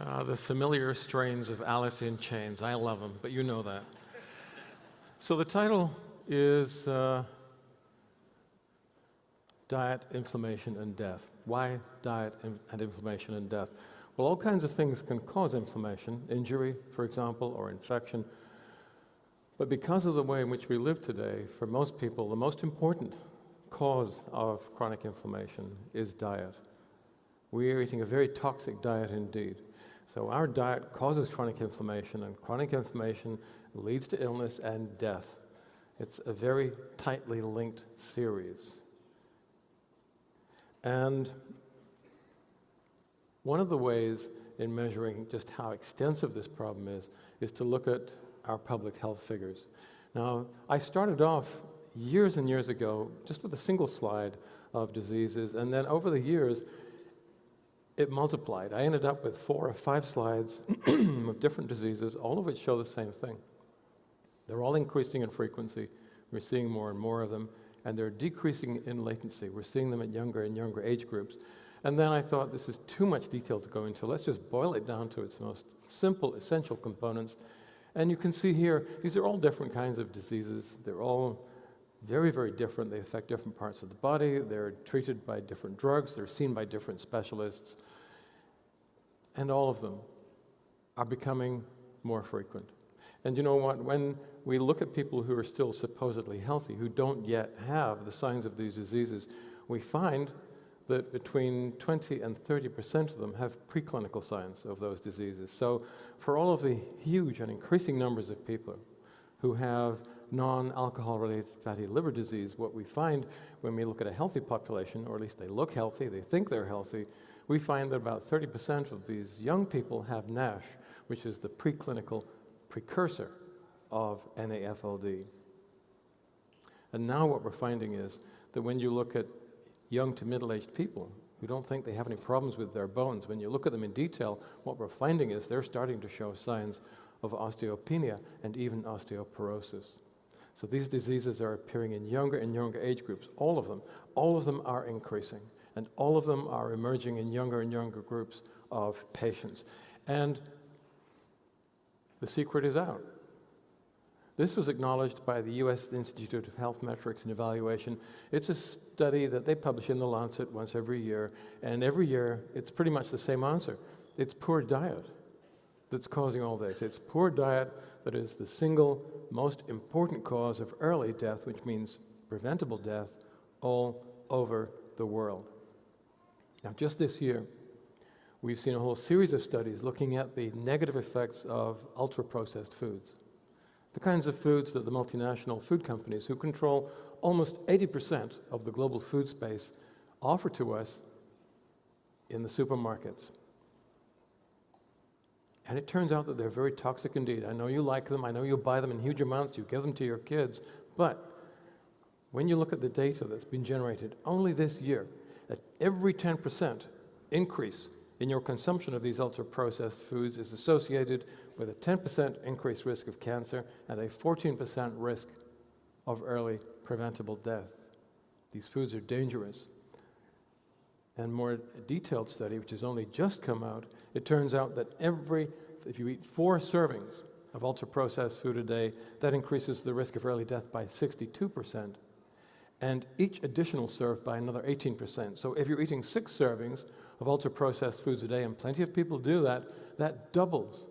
The familiar strains of Alice in Chains. I love them, but you know that. So the title is Diet, Inflammation, and Death. Why diet and inflammation and death? Well, all kinds of things can cause inflammation, injury, for example, or infection. But because of the way in which we live today, for most people, the most important cause of chronic inflammation is diet. We are eating a very toxic diet indeed. So our diet causes chronic inflammation, and chronic inflammation leads to illness and death. It's a very tightly linked series. And one of the ways in measuring just how extensive this problem is to look at our public health figures. Now, I started off years and years ago just with a single slide of diseases, and then over the years, it multiplied. I ended up with 4 or 5 slides of different diseases, all of which show the same thing. They're all increasing in frequency. We're seeing more and more of them, and they're decreasing in latency. We're seeing them at younger and younger age groups. And then I thought, this is too much detail to go into. Let's just boil it down to its most simple, essential components. And you can see here, these are all different kinds of diseases. They're all very, very different. They affect different parts of the body. They're treated by different drugs. They're seen by different specialists. And all of them are becoming more frequent. And you know what? When we look at people who are still supposedly healthy, who don't yet have the signs of these diseases, we find that between 20 and 30% of them have preclinical signs of those diseases. So for all of the huge and increasing numbers of people who have non-alcohol-related fatty liver disease, what we find when we look at a healthy population, or at least they look healthy, they think they're healthy, we find that about 30% of these young people have NASH, which is the preclinical precursor of NAFLD. And now what we're finding is that when you look at young to middle-aged people who don't think they have any problems with their bones, when you look at them in detail, what we're finding is they're starting to show signs of osteopenia and even osteoporosis. So these diseases are appearing in younger and younger age groups, all of them are increasing, and all of them are emerging in younger and younger groups of patients. And the secret is out. This was acknowledged by the U.S. Institute of Health Metrics and Evaluation. It's a study that they publish in The Lancet once every year, and every year it's pretty much the same answer. It's poor diet that's causing all this. It's poor diet that is the single most important cause of early death, which means preventable death, all over the world. Now, just this year, we've seen a whole series of studies looking at the negative effects of ultra-processed foods. The kinds of foods that the multinational food companies, who control almost 80% of the global food space, offer to us in the supermarkets. And it turns out that they're very toxic indeed. I know you like them, I know you buy them in huge amounts, you give them to your kids, but when you look at the data that's been generated only this year, that every 10% increase in your consumption of these ultra-processed foods is associated with a 10% increased risk of cancer and a 14% risk of early preventable death. These foods are dangerous. And more detailed study, which has only just come out, it turns out that if you eat 4 servings of ultra-processed food a day, that increases the risk of early death by 62%, and each additional serve by another 18%. So if you're eating 6 servings of ultra-processed foods a day, and plenty of people do that, that doubles.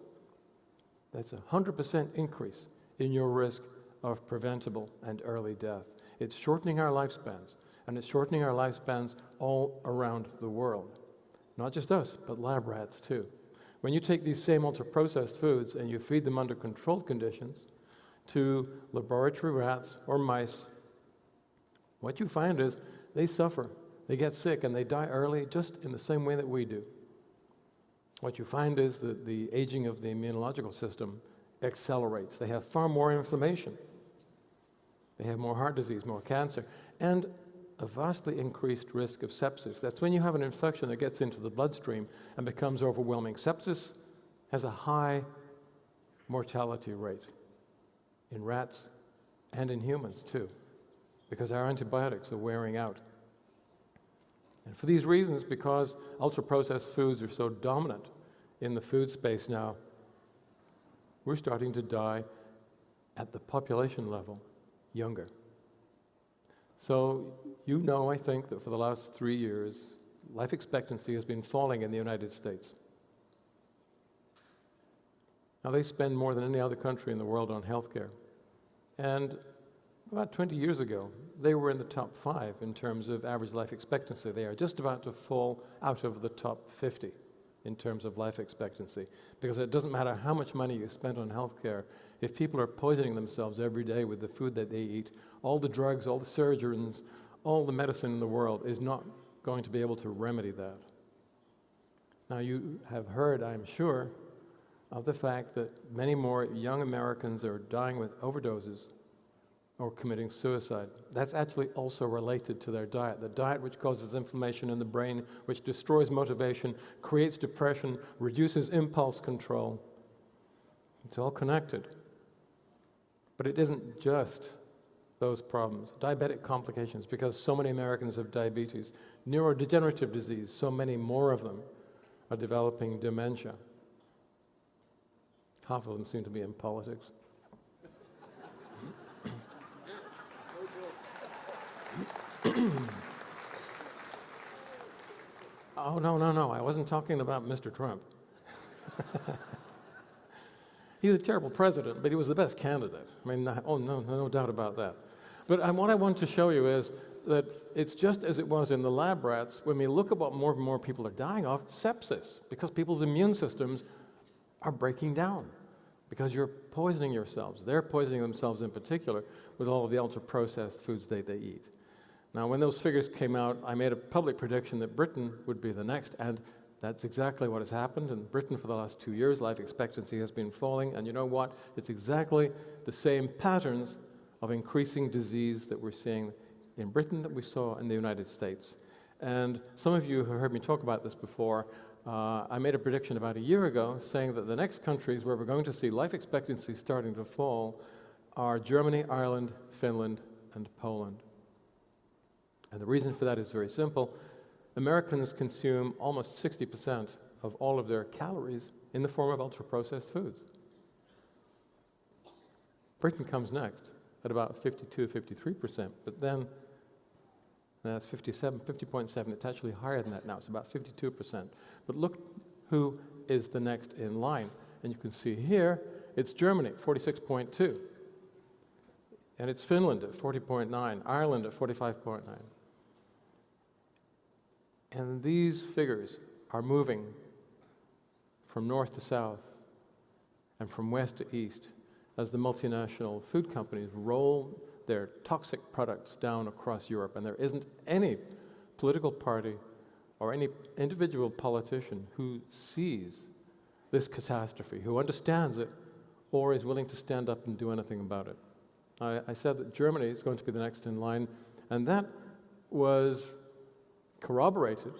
That's a 100% increase in your risk of preventable and early death. It's shortening our lifespans, and it's shortening our lifespans all around the world. Not just us, but lab rats too. When you take these same ultra-processed foods and you feed them under controlled conditions to laboratory rats or mice, what you find is they suffer, they get sick, and they die early just in the same way that we do. What you find is that the aging of the immunological system accelerates. They have far more inflammation. They have more heart disease, more cancer, and a vastly increased risk of sepsis. That's when you have an infection that gets into the bloodstream and becomes overwhelming. Sepsis has a high mortality rate in rats and in humans too, because our antibiotics are wearing out. And for these reasons, because ultra-processed foods are so dominant in the food space now, we're starting to die at the population level younger. So you know, I think, that for the last 3 years, life expectancy has been falling in the United States. Now, they spend more than any other country in the world on healthcare. And about 20 years ago, they were in the top 5 in terms of average life expectancy. They are just about to fall out of the top 50 in terms of life expectancy, because it doesn't matter how much money you spend on healthcare. If people are poisoning themselves every day with the food that they eat, all the drugs, all the surgeons, all the medicine in the world is not going to be able to remedy that. Now, you have heard, I'm sure, of the fact that many more young Americans are dying with overdoses or committing suicide. That's actually also related to their diet. The diet which causes inflammation in the brain, which destroys motivation, creates depression, reduces impulse control. It's all connected. But it isn't just those problems. Diabetic complications, because so many Americans have diabetes. Neurodegenerative disease, so many more of them are developing dementia. Half of them seem to be in politics. Oh, no, I wasn't talking about Mr. Trump. He's a terrible president, but he was the best candidate. I mean, no doubt about that. But what I want to show you is that it's just as it was in the lab rats. When we look at what more and more people are dying of, sepsis, because people's immune systems are breaking down, because you're poisoning yourselves. They're poisoning themselves in particular with all of the ultra-processed foods they eat. Now, when those figures came out, I made a public prediction that Britain would be the next, and that's exactly what has happened. In Britain, for the last 2 years, life expectancy has been falling, and you know what? It's exactly the same patterns of increasing disease that we're seeing in Britain that we saw in the United States. And some of you have heard me talk about this before. I made a prediction about a year ago saying that the next countries where we're going to see life expectancy starting to fall are Germany, Ireland, Finland, and Poland. And the reason for that is very simple. Americans consume almost 60% of all of their calories in the form of ultra-processed foods. Britain comes next at about 52, 53%, but then that's 50.7. It's actually higher than that now. It's about 52%. But look who is the next in line. And you can see here, it's Germany, 46.2. And it's Finland at 40.9, Ireland at 45.9. And these figures are moving from north to south and from west to east as the multinational food companies roll their toxic products down across Europe. And there isn't any political party or any individual politician who sees this catastrophe, who understands it, or is willing to stand up and do anything about it. I said that Germany is going to be the next in line, and that was corroborated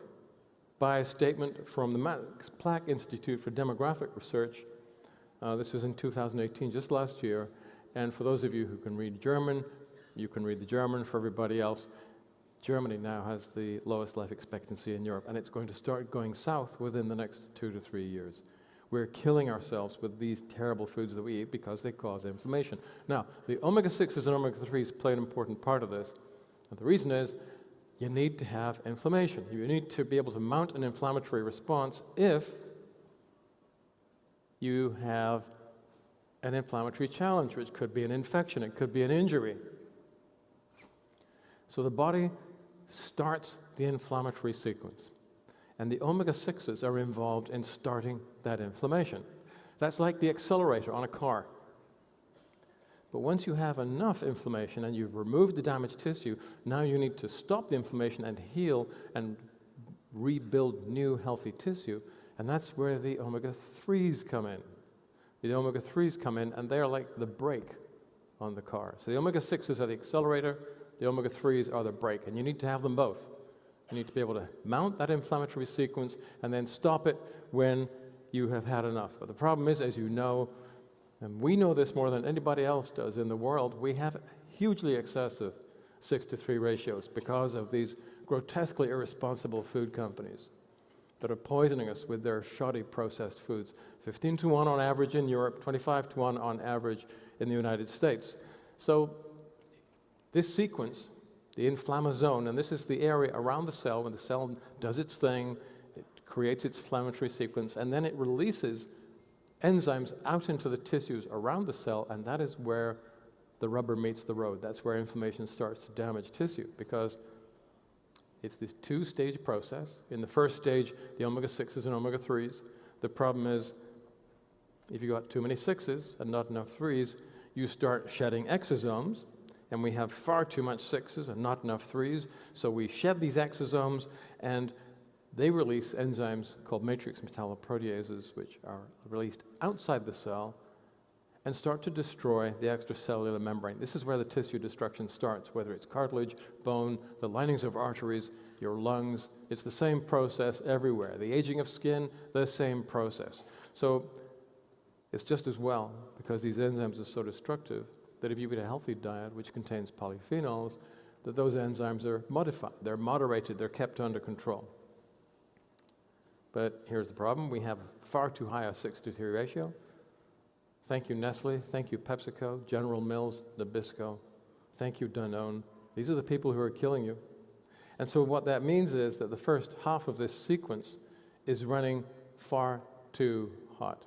by a statement from the Max Planck Institute for Demographic Research. This was in 2018, just last year. And for those of you who can read German, you can read the German. For everybody else, Germany now has the lowest life expectancy in Europe, and it's going to start going south within the next 2 to 3 years. We're killing ourselves with these terrible foods that we eat because they cause inflammation. Now, the omega-6s and omega-3s play an important part of this. And the reason is, you need to have inflammation. You need to be able to mount an inflammatory response if you have an inflammatory challenge, which could be an infection, it could be an injury. So the body starts the inflammatory sequence, and the omega-6s are involved in starting that inflammation. That's like the accelerator on a car. But once you have enough inflammation and you've removed the damaged tissue, now you need to stop the inflammation and heal and rebuild new healthy tissue, and that's where the omega-3s come in. The omega-3s come in, and they're like the brake on the car. So the omega-6s are the accelerator, the omega-3s are the brake, and you need to have them both. You need to be able to mount that inflammatory sequence and then stop it when you have had enough. But the problem is, as you know, and we know this more than anybody else does in the world, we have hugely excessive 6-to-3 ratios because of these grotesquely irresponsible food companies. that are poisoning us with their shoddy processed foods. 15 to 1 on average in Europe, 25 to 1 on average in the United States. So this sequence, the inflammasome, and this is the area around the cell when the cell does its thing, it creates its inflammatory sequence, and then it releases enzymes out into the tissues around the cell, and that is where the rubber meets the road. That's where inflammation starts to damage tissue, because it's this two-stage process. In the first stage, the omega-6s and omega-3s. The problem is, if you've got too many 6s and not enough 3s, you start shedding exosomes, and we have far too much 6s and not enough 3s, so we shed these exosomes, and they release enzymes called matrix metalloproteases, which are released outside the cell and start to destroy the extracellular membrane. This is where the tissue destruction starts, whether it's cartilage, bone, the linings of arteries, your lungs. It's the same process everywhere. The aging of skin, the same process. So it's just as well, because these enzymes are so destructive, that if you eat a healthy diet which contains polyphenols, that those enzymes are modified, they're moderated, they're kept under control. But here's the problem. We have far too high a 6-to-3 ratio. Thank you, Nestle. Thank you, PepsiCo, General Mills, Nabisco. Thank you, Danone. These are the people who are killing you. And so what that means is that the first half of this sequence is running far too hot.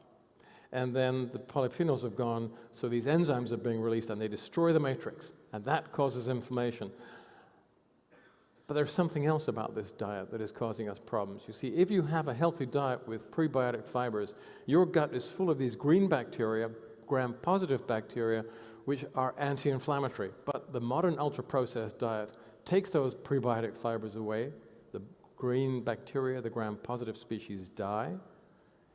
And then the polyphenols have gone, so these enzymes are being released, and they destroy the matrix, and that causes inflammation. But there's something else about this diet that is causing us problems. You see, if you have a healthy diet with prebiotic fibers, your gut is full of these green bacteria, gram-positive bacteria, which are anti-inflammatory. But the modern ultra-processed diet takes those prebiotic fibers away. The green bacteria, the gram-positive species, die,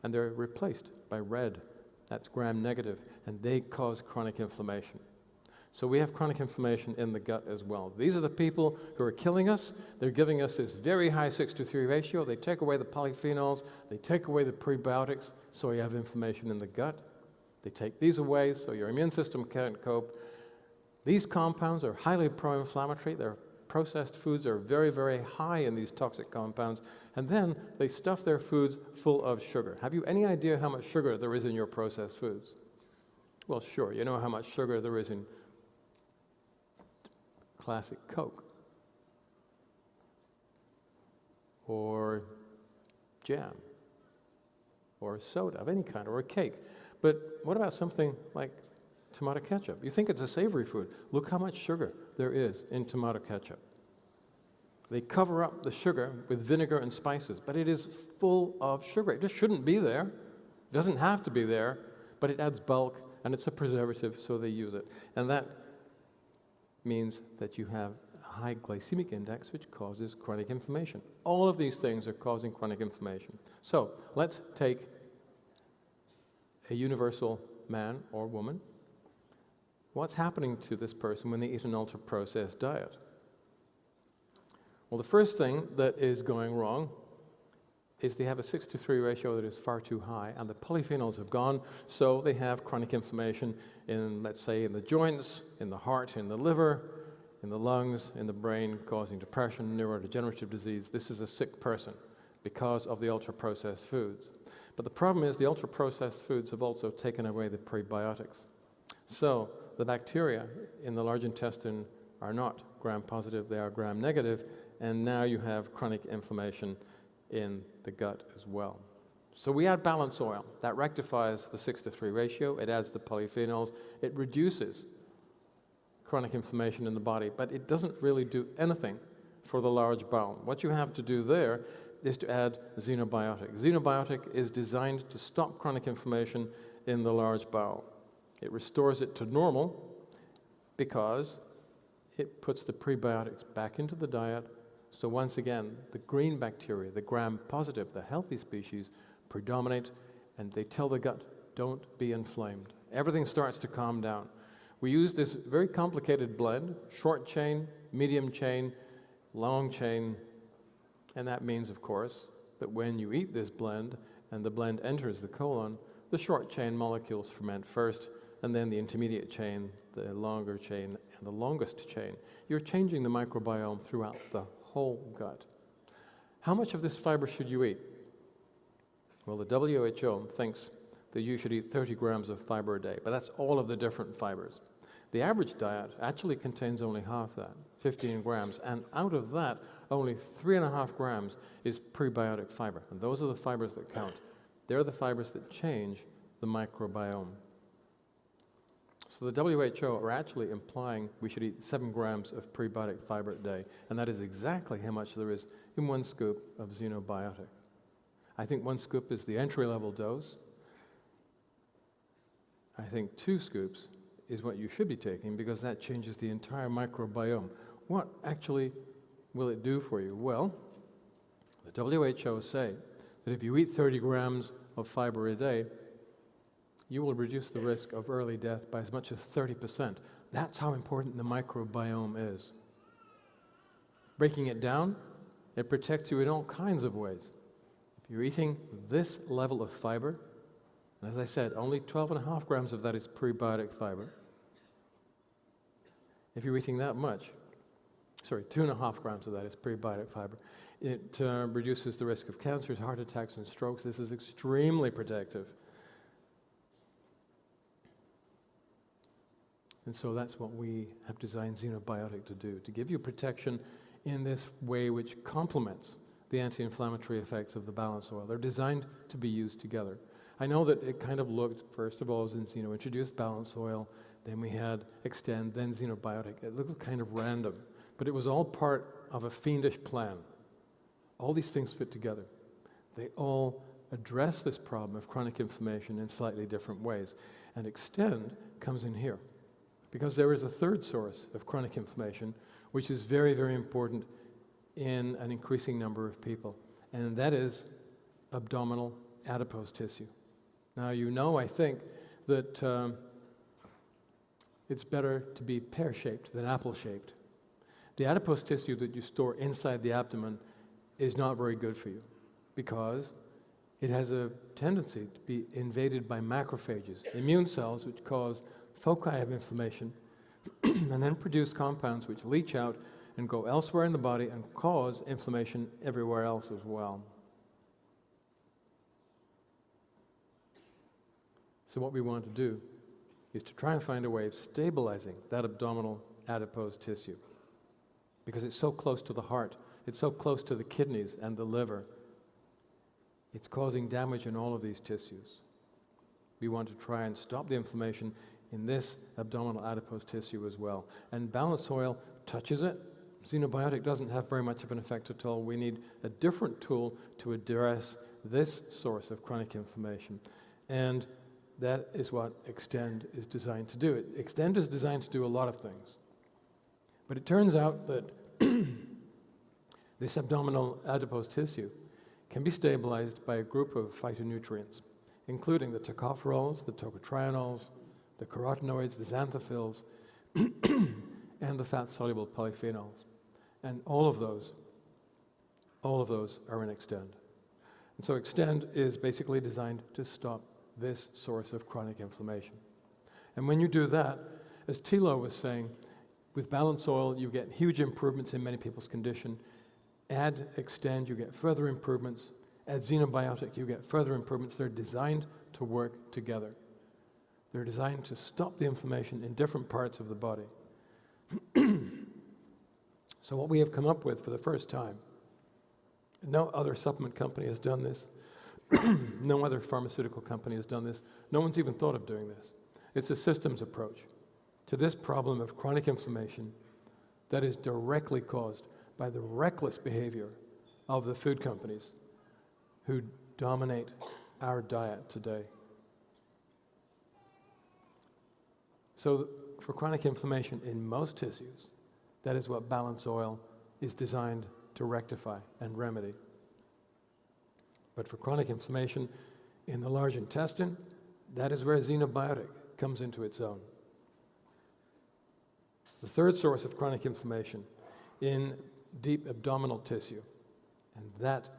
and they're replaced by red. That's gram-negative, and they cause chronic inflammation. So we have chronic inflammation in the gut as well. These are the people who are killing us. They're giving us this very high 6-to-3 ratio. They take away the polyphenols. They take away the prebiotics, so you have inflammation in the gut. They take these away, so your immune system can't cope. These compounds are highly pro-inflammatory. Their processed foods are very, very high in these toxic compounds. And then they stuff their foods full of sugar. Have you any idea how much sugar there is in your processed foods? Well, sure, you know how much sugar there is in classic Coke, or jam, or soda of any kind, or a cake. But what about something like tomato ketchup? You think it's a savory food. Look how much sugar there is in tomato ketchup. They cover up the sugar with vinegar and spices, but it is full of sugar. It just shouldn't be there. It doesn't have to be there, but it adds bulk, and it's a preservative, so they use it. And that means that you have a high glycemic index, which causes chronic inflammation. All of these things are causing chronic inflammation. So let's take a universal man or woman. What's happening to this person when they eat an ultra-processed diet? Well, the first thing that is going wrong is they have a 6-to-3 ratio that is far too high, and the polyphenols have gone, so they have chronic inflammation in, let's say, in the joints, in the heart, in the liver, in the lungs, in the brain, causing depression, neurodegenerative disease. This is a sick person because of the ultra-processed foods. But the problem is the ultra-processed foods have also taken away the prebiotics. So the bacteria in the large intestine are not gram-positive, they are gram-negative, and now you have chronic inflammation in the gut as well. So we add balance oil. That rectifies the 6-to-3 ratio. It adds the polyphenols. It reduces chronic inflammation in the body, but it doesn't really do anything for the large bowel. What you have to do there is to add xenobiotic. Xenobiotic is designed to stop chronic inflammation in the large bowel. It restores it to normal because it puts the prebiotics back into the diet. So once again, the green bacteria, the gram-positive, the healthy species, predominate, and they tell the gut, don't be inflamed. Everything starts to calm down. We use this very complicated blend, short chain, medium chain, long chain, and that means, of course, that when you eat this blend and the blend enters the colon, the short chain molecules ferment first, and then the intermediate chain, the longer chain, and the longest chain. You're changing the microbiome throughout the whole gut. How much of this fiber should you eat? Well, the WHO thinks that you should eat 30 grams of fiber a day, but that's all of the different fibers. The average diet actually contains only half that, 15 grams, and out of that, only 3.5 grams is prebiotic fiber. And those are the fibers that count. They're the fibers that change the microbiome. So the WHO are actually implying we should eat 7 grams of prebiotic fiber a day, and that is exactly how much there is in 1 scoop of xenobiotic. I think 1 scoop is the entry-level dose. I think 2 scoops is what you should be taking because that changes the entire microbiome. What actually will it do for you? Well, the WHO say that if you eat 30 grams of fiber a day, you will reduce the risk of early death by as much as 30%. That's how important the microbiome is. Breaking it down, it protects you in all kinds of ways. If you're eating this level of fiber, and as I said, only 12.5 grams of that is prebiotic fiber. If you're eating that much, 2.5 grams of that is prebiotic fiber, it reduces the risk of cancers, heart attacks, and strokes. This is extremely protective. And so that's what we have designed Xenobiotic to do, to give you protection in this way which complements the anti-inflammatory effects of the balance oil. They're designed to be used together. I know that it kind of looked, first of all, Zinzino introduced balance oil, then we had Extend, then Xenobiotic. It looked kind of random, but it was all part of a fiendish plan. All these things fit together. They all address this problem of chronic inflammation in slightly different ways. And Extend comes in here, because there is a third source of chronic inflammation, which is very, very important in an increasing number of people, and that is abdominal adipose tissue. Now, you know, I think, that it's better to be pear-shaped than apple-shaped. The adipose tissue that you store inside the abdomen is not very good for you because it has a tendency to be invaded by macrophages, immune cells which cause foci of inflammation and then produce compounds which leach out and go elsewhere in the body and cause inflammation everywhere else as well. So what we want to do is to try and find a way of stabilizing that abdominal adipose tissue because it's so close to the heart, it's so close to the kidneys and the liver. It's causing damage in all of these tissues. We want to try and stop the inflammation in this abdominal adipose tissue as well. And balance oil touches it. Xenobiotic doesn't have very much of an effect at all. We need a different tool to address this source of chronic inflammation. And that is what Extend is designed to do. Extend is designed to do a lot of things. But it turns out that this abdominal adipose tissue can be stabilized by a group of phytonutrients, including the tocopherols, the tocotrienols, the carotenoids, the xanthophylls, and the fat-soluble polyphenols. And all of those are in Extend. And so Extend is basically designed to stop this source of chronic inflammation. And when you do that, as Thilo was saying, with balance oil, you get huge improvements in many people's condition. Add Extend, you get further improvements. Add Xenobiotic, you get further improvements. They're designed to work together. They're designed to stop the inflammation in different parts of the body. So what we have come up with for the first time, no other supplement company has done this, no other pharmaceutical company has done this, no one's even thought of doing this. It's a systems approach to this problem of chronic inflammation that is directly caused by the reckless behavior of the food companies who dominate our diet today. So for chronic inflammation in most tissues, that is what balance oil is designed to rectify and remedy. But for chronic inflammation in the large intestine, that is where Xenobiotic comes into its own. The third source of chronic inflammation in deep abdominal tissue, and that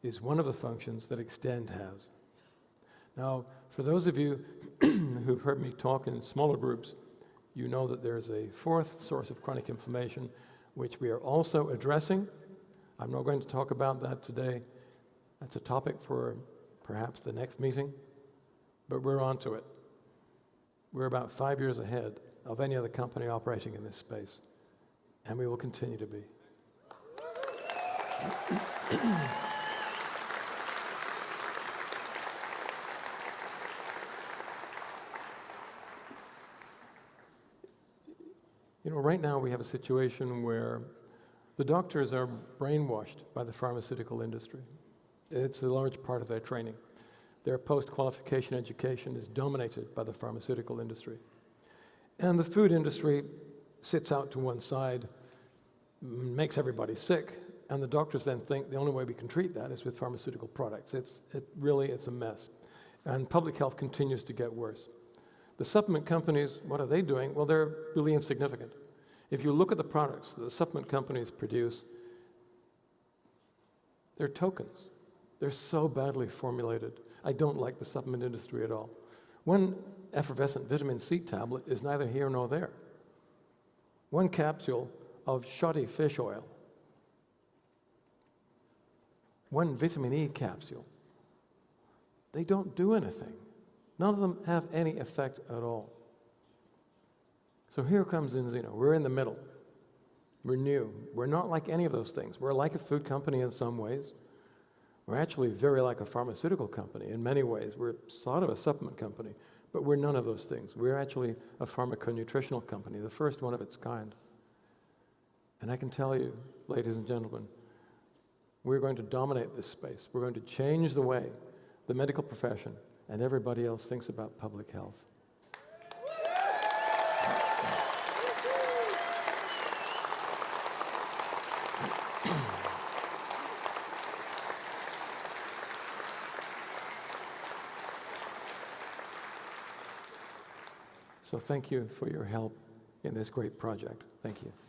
is one of the functions that Extend has. Now, for those of you who've heard me talk in smaller groups, you know that there's a fourth source of chronic inflammation, which we are also addressing. I'm not going to talk about that today. That's a topic for perhaps the next meeting, but we're onto it. We're about 5 years ahead of any other company operating in this space, and we will continue to be. You know, right now we have a situation where the doctors are brainwashed by the pharmaceutical industry. It's a large part of their training. Their post-qualification education is dominated by the pharmaceutical industry. And the food industry sits out to one side, makes everybody sick, and the doctors then think the only way we can treat that is with pharmaceutical products. It's a mess. And public health continues to get worse. The supplement companies, what are they doing? Well, they're really insignificant. If you look at the products that the supplement companies produce, they're tokens. They're so badly formulated. I don't like the supplement industry at all. One effervescent vitamin C tablet is neither here nor there. One capsule of shoddy fish oil. One vitamin E capsule. They don't do anything. None of them have any effect at all. So here comes Zinzino. We're in the middle. We're new. We're not like any of those things. We're like a food company in some ways. We're actually very like a pharmaceutical company in many ways. We're sort of a supplement company, but we're none of those things. We're actually a pharmaconutritional company, the first one of its kind. And I can tell you, ladies and gentlemen, we're going to dominate this space. We're going to change the way the medical profession and everybody else thinks about public health. So thank you for your help in this great project. Thank you.